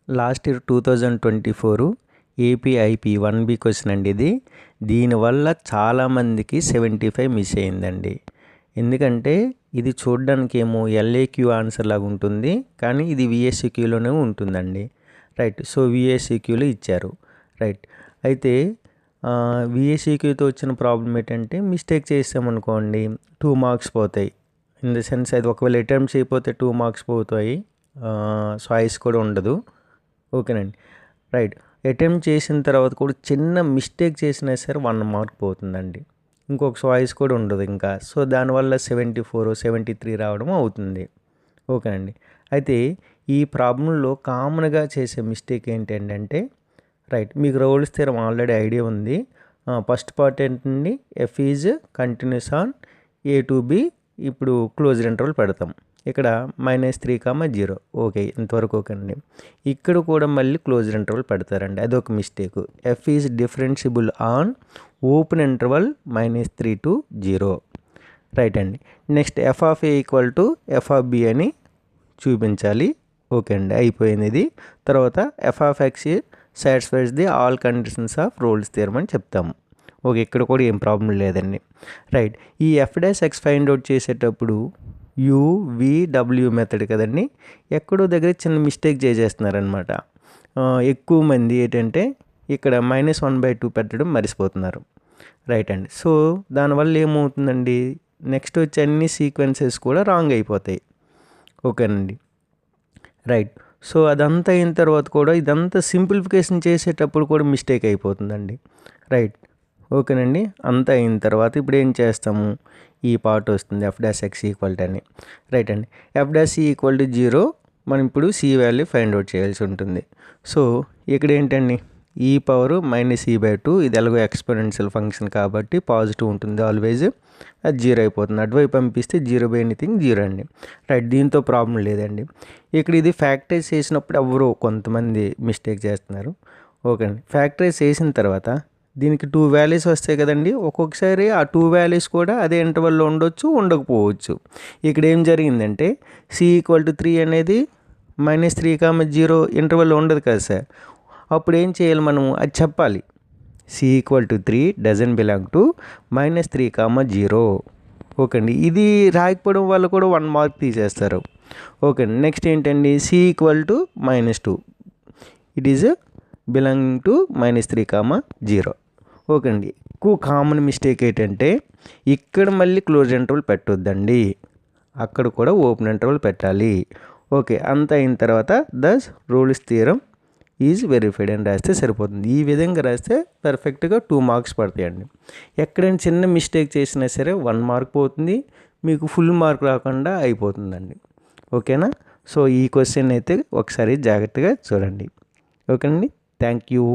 Last year 2024 ఏపీఐపీ 1B question అండి ఇది. దీనివల్ల చాలామందికి 75 మిస్ అయిందండి. ఎందుకంటే ఇది చూడడానికి ఏమో ఎల్ఏక్యూ ఆన్సర్ లాగా ఉంటుంది, కానీ ఇది విఎస్సిక్యూలోనే ఉంటుందండి. రైట్. సో విఎస్సిక్యూలో ఇచ్చారు. రైట్. అయితే విఎస్సిక్యూతో వచ్చిన ప్రాబ్లం ఏంటంటే మిస్టేక్ చేసామనుకోండి 2 మార్క్స్ పోతాయి. ఇన్ ద సెన్స్ అది ఒకవేళ అటెంప్ట్ చేయకపోతే 2 మార్క్స్ పోతాయి, చాయిస్ కూడా ఉండదు. ఓకేనండి. రైట్. అటెంప్ట్ చేసిన తర్వాత కూడా చిన్న మిస్టేక్ చేసినా సరే 1 మార్క్ పోతుందండి. ఇంకొక చాయిస్ కూడా ఉండదు ఇంకా. సో దానివల్ల 74, 73 రావడం అవుతుంది. ఓకేనండి. అయితే ఈ ప్రాబ్లంలో కామన్గా చేసే మిస్టేక్ ఏంటంటే రైట్, మీకు రోల్స్ థియరం ఆల్రెడీ ఐడియా ఉంది. ఫస్ట్ పార్ట్ ఏంటండి, F is continuous on A to be. ఇప్పుడు క్లోజ్డ్ ఇంటర్వల్ పెడతాం. ఇక్కడ -3, 0. ఓకే, ఇంతవరకు ఓకే అండి. ఇక్కడ కూడా మళ్ళీ క్లోజ్డ్ ఇంటర్వల్ పెడతారండి, అదొక mistake. F is differentiable on open interval -3 to 0. Right అండి. Next F of A equal to F of B అని చూపించాలి. ఓకే అండి, అయిపోయింది ఇది. తర్వాత F of X satisfies the all conditions of Rolle's theorem అని చెప్తాము. ఓకే, ఇక్కడ కూడా ఏం ప్రాబ్లం లేదండి. రైట్. ఈ f'(x) ఫైండ్ అవుట్ చేసేటప్పుడు UVW మెథడ్ కదండి, ఎక్కడో దగ్గర చిన్న మిస్టేక్ చేసేస్తున్నారనమాట. ఎక్కువ మంది ఏంటంటే ఇక్కడ -1/2 పెట్టడం మర్చిపోతున్నారు. రైట్ అండి. సో దానివల్ల ఏమవుతుందండి, నెక్స్ట్ వచ్చే అన్ని సీక్వెన్సెస్ కూడా రాంగ్ అయిపోతాయి. ఓకేనండి. రైట్. సో అదంతా అయిన తర్వాత కూడా ఇదంతా సింప్లిఫికేషన్ చేసేటప్పుడు కూడా మిస్టేక్ అయిపోతుందండి. రైట్. ఓకేనండి. అంతా అయిన తర్వాత ఇప్పుడు ఏం చేస్తాము, ఈ పార్ట్ వస్తుంది f'(x) ఈక్వల్ టు అని. రైట్ అండి. f'(c) ఈక్వల్ టు 0 మనం ఇప్పుడు c వాల్యూ ఫైండ్ అవుట్ చేయాల్సి ఉంటుంది. సో ఇక్కడ ఏంటండి, e పవర్ -e/2, ఇది ఎలాగో ఎక్స్పోనెన్షియల్ ఫంక్షన్ కాబట్టి పాజిటివ్ ఉంటుంది ఆల్వేజ్. అది 0 అయిపోతుంది. అటువైపు పంపిస్తే 0/anything 0 అండి. రైట్. దీంతో ప్రాబ్లం లేదండి. ఇక్కడ ఇది ఫ్యాక్టరైజ్ చేసినప్పుడు ఎవరో కొంతమంది మిస్టేక్ చేస్తున్నారు. ఓకే అండి. ఫ్యాక్టరైజ్ చేసిన తర్వాత దీనికి 2 వాల్యూస్ వస్తాయి కదండి. ఒక్కొక్కసారి ఆ 2 వాల్యూస్ కూడా అదే ఇంటర్వల్లో ఉండొచ్చు, ఉండకపోవచ్చు. ఇక్కడ ఏం జరిగిందంటే c ఈక్వల్ టు 3 అనేది -3, 0 ఇంటర్వల్లో ఉండదు కదా సార్. అప్పుడు ఏం చేయాలి, మనం అది చెప్పాలి. c equal to 3 doesn't belong to -3, 0. Okay అండి. ఇది రాయకపోవడం వల్ల కూడా 1 మార్క్ తీసేస్తారు. ఓకే అండి. నెక్స్ట్ ఏంటండి, c equal to -2, it is belonging to -3, 0. Okay అండి. ఎక్కువ కామన్ మిస్టేక్ ఏంటంటే ఇక్కడ మళ్ళీ క్లోజ్ ఇంటర్వల్ పెట్టొద్దండి, అక్కడ కూడా ఓపెన్ ఇంటర్వల్ పెట్టాలి. ఓకే, అంత అయిన తర్వాత దస్ రోల్స్ థియరం ఈజ్ వెరిఫైడ్ అని రాస్తే సరిపోతుంది. ఈ విధంగా రాస్తే పర్ఫెక్ట్గా 2 మార్క్స్ పడతాయండి. ఎక్కడైనా చిన్న మిస్టేక్ చేసినా సరే 1 మార్క్ పోతుంది, మీకు ఫుల్ మార్క్ రాకుండా అయిపోతుందండి. ఓకేనా. సో ఈ క్వశ్చన్ అయితే ఒకసారి జాగ్రత్తగా చూడండి. ఓకేనండి. Thank you.